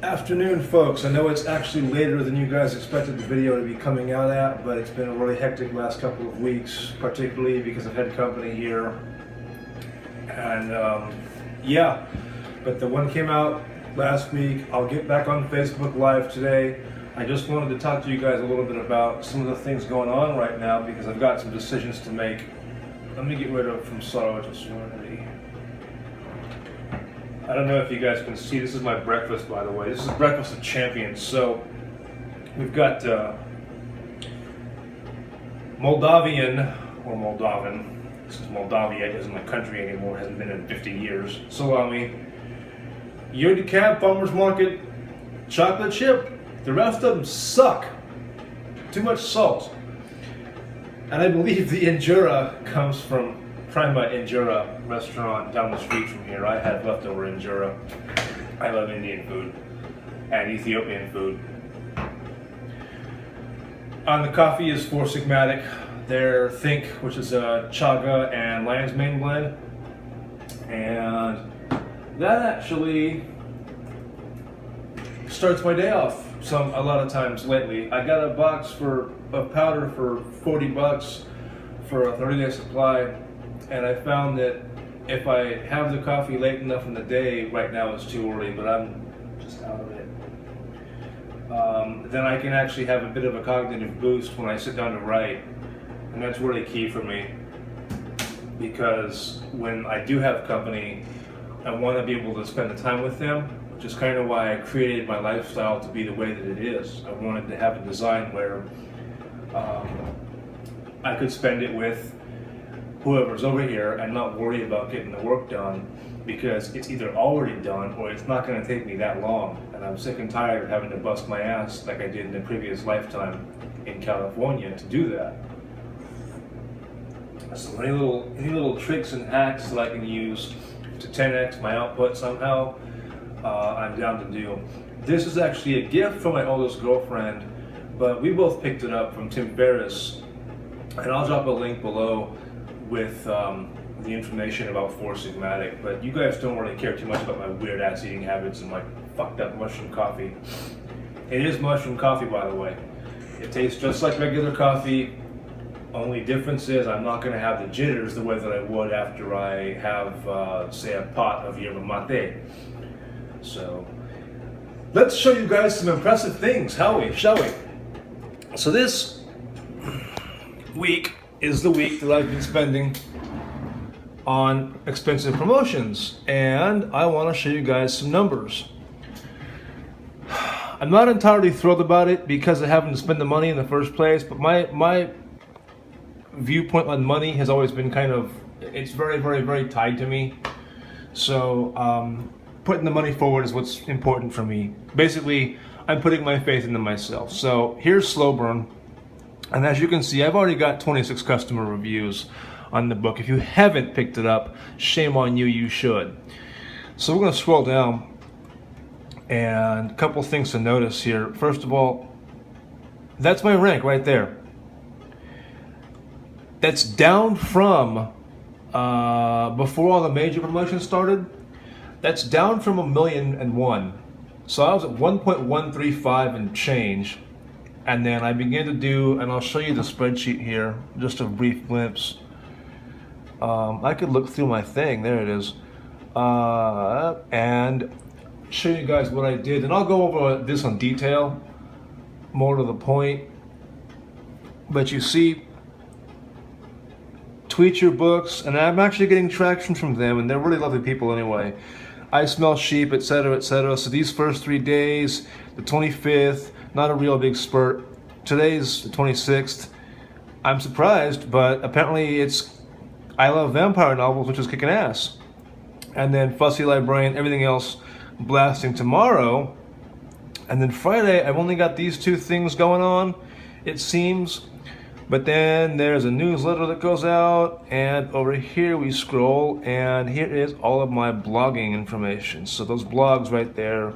Afternoon, folks. I know it's actually later than you guys expected the video to be coming out at, but it's been a really hectic last couple of weeks, particularly because I've had company here. And yeah, but the one came out last week. I'll get back on Facebook Live today. I just wanted to talk to you guys a little bit about some of the things going on right now because I've got some decisions to make. Let me get rid of from sorrow to serenity. I don't know if you guys can see, this is my breakfast, by the way. This is Breakfast of Champions. So we've got Moldavian, or Moldavan, since Moldavia isn't a country anymore, hasn't been in 50 years, salami, Eau de Cab Farmers Market, chocolate chip. The rest of them suck. Too much salt. And I believe the injera comes from Prima Injera restaurant down the street from here. I had leftover injera. I love Indian food and Ethiopian food. On the coffee is Four Sigmatic. Their Think, which is a chaga and lion's mane blend. And that actually starts my day off a lot of times lately. I got a box of powder for $40 for a 30-day supply. And I found that if I have the coffee late enough in the day, right now it's too early, but I'm just out of it. Then I can actually have a bit of a cognitive boost when I sit down to write. And that's really key for me. Because when I do have company, I want to be able to spend the time with them, which is kind of why I created my lifestyle to be the way that it is. I wanted to have a design where I could spend it with whoever's over here and not worry about getting the work done because it's either already done or it's not going to take me that long. And I'm sick and tired of having to bust my ass like I did in the previous lifetime in California to do that. So any little tricks and hacks that I can use to 10x my output somehow, I'm down to do. This is actually a gift from my oldest girlfriend, but we both picked it up from Tim Ferriss, and I'll drop a link below with the information about Four Sigmatic, but you guys don't really care too much about my weird ass eating habits and my fucked up mushroom coffee. It is mushroom coffee, by the way. It tastes just like regular coffee, only difference is I'm not going to have the jitters the way that I would after I have, say, a pot of yerba mate. So, let's show you guys some impressive things, shall we? So this week is the week that I've been spending on expensive promotions, and I want to show you guys some numbers. I'm not entirely thrilled about it because I haven't spent the money in the first place, but my viewpoint on money has always been it's very, very, very tied to me. So putting the money forward is what's important for me. Basically, I'm putting my faith into myself. So here's Slow Burn. And as you can see, I've already got 26 customer reviews on the book. If you haven't picked it up, shame on you, you should. So we're going to scroll down, and a couple things to notice here. First of all, that's my rank right there. That's down from, before all the major promotions started, that's down from 1,000,001. So I was at 1.135 and change. And then I began to do, and I'll show you the spreadsheet here, just a brief glimpse. I could look through my thing, there it is, and show you guys what I did. And I'll go over this in detail, more to the point. But you see, Tweet Your Books, and I'm actually getting traction from them, and they're really lovely people anyway. I Smell Sheep, etc., etc. So these first 3 days, the 25th, not a real big spurt. Today's the 26th. I'm surprised, but apparently it's I Love Vampire Novels, which is kicking ass. And then Fussy Librarian, everything else blasting tomorrow. And then Friday, I've only got these two things going on, it seems. But then there's a newsletter that goes out, and over here we scroll, and here is all of my blogging information. So those blogs right there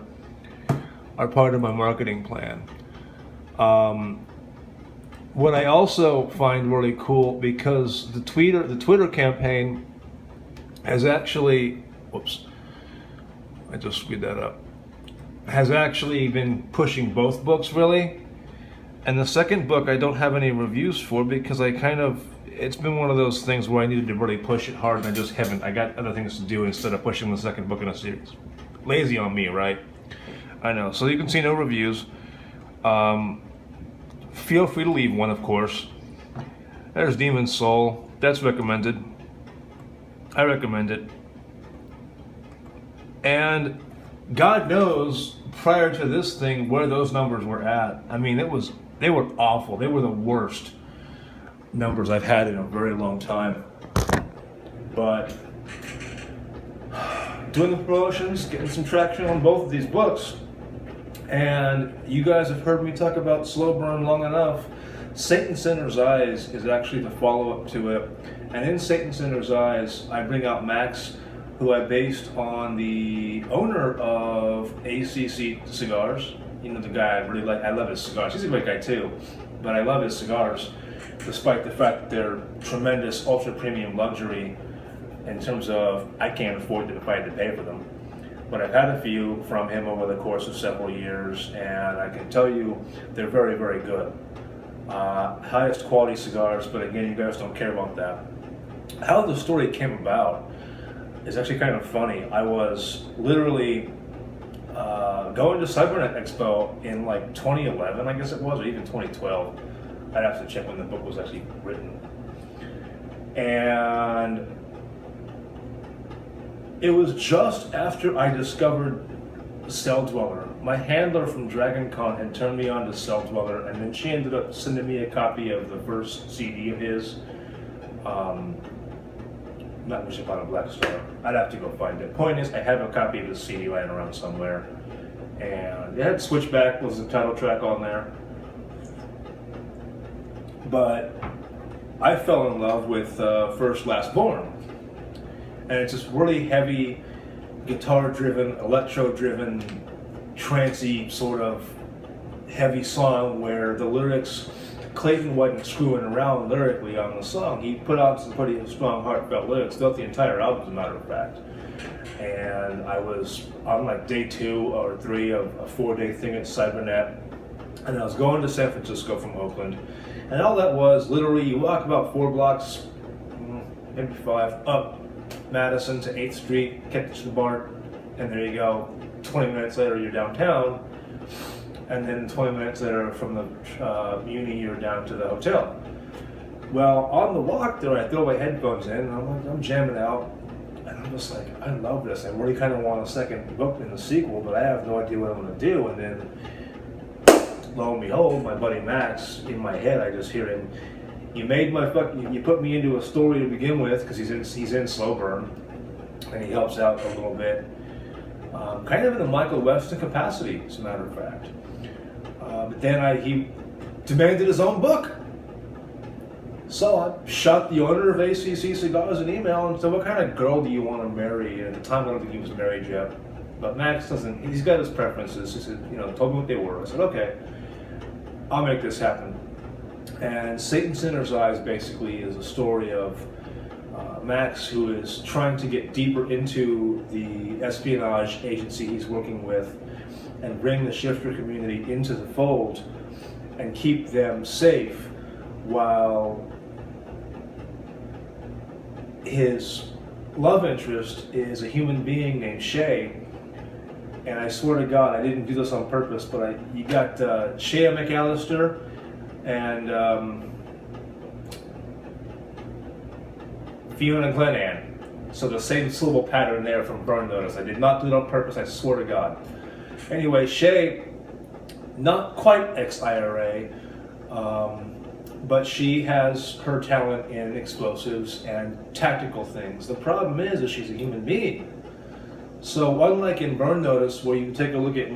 are part of my marketing plan. What I also find really cool, because the Twitter campaign has actually, whoops, I just screwed that up. has actually been pushing both books really. And the second book I don't have any reviews for because it's been one of those things where I needed to really push it hard and I just haven't. I got other things to do instead of pushing the second book in a series. Lazy on me, right? I know. So you can see no reviews. Feel free to leave one, of course. There's Demon's Soul. That's recommended. I recommend it. And God knows prior to this thing where those numbers were at. I mean, they were awful. They were the worst numbers I've had in a very long time. But doing the promotions, getting some traction on both of these books. And you guys have heard me talk about Slow Burn long enough. Satan Sinner's Eyes is actually the follow-up to it. And in Satan Sinner's Eyes, I bring out Max, who I based on the owner of ACC Cigars. You know, the guy I really like. I love his cigars. He's a great guy too, but I love his cigars, despite the fact that they're tremendous ultra premium luxury in terms of I can't afford them if I had to pay for them. But I've had a few from him over the course of several years, and I can tell you they're very, very good. Highest quality cigars, but again, you guys don't care about that. How the story came about is actually kind of funny. I was literally going to Cybernet Expo in like 2011, I guess it was, or even 2012. I'd have to check when the book was actually written. And it was just after I discovered Cell Dweller. My handler from Dragon Con had turned me on to Cell Dweller, and then she ended up sending me a copy of the first CD of his. Not Mission Upon a Black Star. I'd have to go find it. Point is, I have a copy of the CD lying around somewhere. And it had Switchback was the title track on there. But I fell in love with First Last Born. And it's this really heavy, guitar-driven, electro-driven, trancey sort of heavy song where the lyrics, Clayton wasn't screwing around lyrically on the song. He put out some pretty strong, heartfelt lyrics throughout the entire album, as a matter of fact. And I was on like day 2 or 3 of a 4-day thing at Cybernet, and I was going to San Francisco from Oakland. And all that was, literally, you walk about 4 blocks, maybe 5, up Madison to 8th Street, catch the BART, and there you go. 20 minutes later, you're downtown. And then 20 minutes later from the uni, you're down to the hotel. Well, on the walk there, I throw my headphones in, and I'm jamming out. And I'm just like, I love this. I really kind of want a second book in the sequel, but I have no idea what I'm going to do. And then, lo and behold, my buddy Max, in my head, I just hear him, you put me into a story to begin with, because he's in Slow Burn, and he helps out a little bit. Kind of in a Michael Weston capacity, as a matter of fact. But then he demanded his own book. So I shot the owner of ACC Cigars an email and said, what kind of girl do you want to marry? And at the time, I don't think he was married yet. But Max doesn't, he's got his preferences. He said, told me what they were. I said, okay, I'll make this happen. And Satan Sinner's Eyes basically is a story of Max, who is trying to get deeper into the espionage agency he's working with and bring the shifter community into the fold and keep them safe while his love interest is a human being named Shay. And I swear to God, I didn't do this on purpose, but you got Shea McAllister and Fiona Glenann. So the same syllable pattern there from Burn Notice. I did not do it on purpose, I swear to God. Anyway, Shay, not quite ex-IRA, but she has her talent in explosives and tactical things. The problem is that she's a human being. So unlike in Burn Notice, where you can take a look at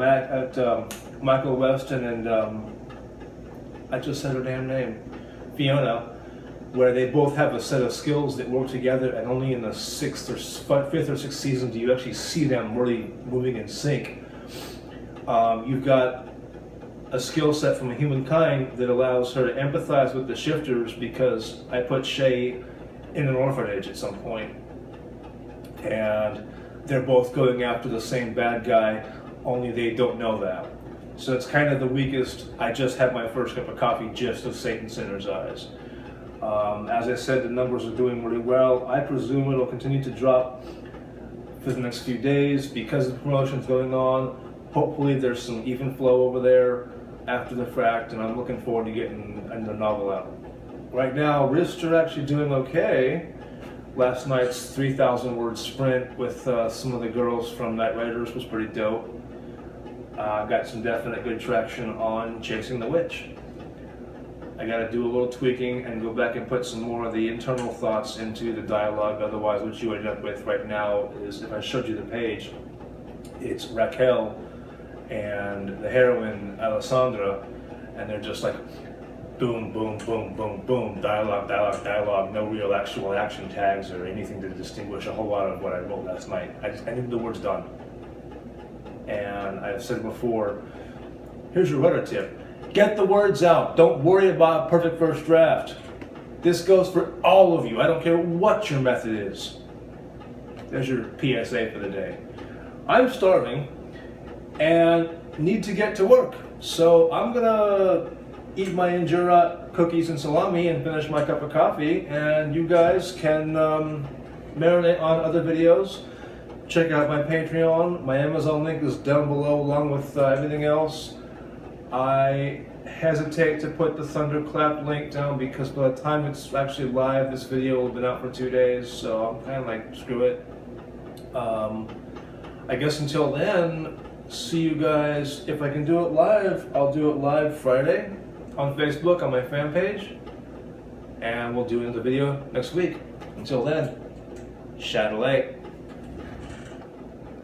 Michael Weston and I just said her damn name, Fiona, where they both have a set of skills that work together, and only in the 5th or 6th season do you actually see them really moving in sync. You've got a skill set from humankind that allows her to empathize with the shifters, because I put Shay in an orphanage at some point, and they're both going after the same bad guy only they don't know that. So it's kind of the weakest. I just had my first cup of coffee just of Satan Sinner's Eyes. As I said, the numbers are doing really well. I presume it'll continue to drop for the next few days because the promotion's going on. Hopefully there's some even flow over there after the fact, and I'm looking forward to getting the novel out. Right now, wrists are actually doing okay. Last night's 3,000 word sprint with some of the girls from Night Riders was pretty dope. Got some definite good traction on Chasing the Witch. I got to do a little tweaking and go back and put some more of the internal thoughts into the dialogue. Otherwise, what you end up with right now is, if I showed you the page, it's Raquel and the heroine Alessandra, and they're just like boom, boom, boom, boom, boom, dialogue, dialogue, dialogue, no real actual action tags or anything to distinguish a whole lot of what I wrote last night. I need the words done. And I've said before, here's your rudder tip. Get the words out. Don't worry about a perfect first draft. This goes for all of you. I don't care what your method is. There's your PSA for the day. I'm starving and need to get to work. So I'm gonna eat my injera cookies and salami and finish my cup of coffee, and you guys can marinate on other videos. Check out my Patreon. My Amazon link is down below along with everything else. I hesitate to put the Thunderclap link down because by the time it's actually live, this video will have been out for 2 days, so I'm kind of like, screw it. I guess until then, see you guys. If I can do it live, I'll do it live Friday on Facebook on my fan page, and we'll do another video next week. Until then, Chatelet.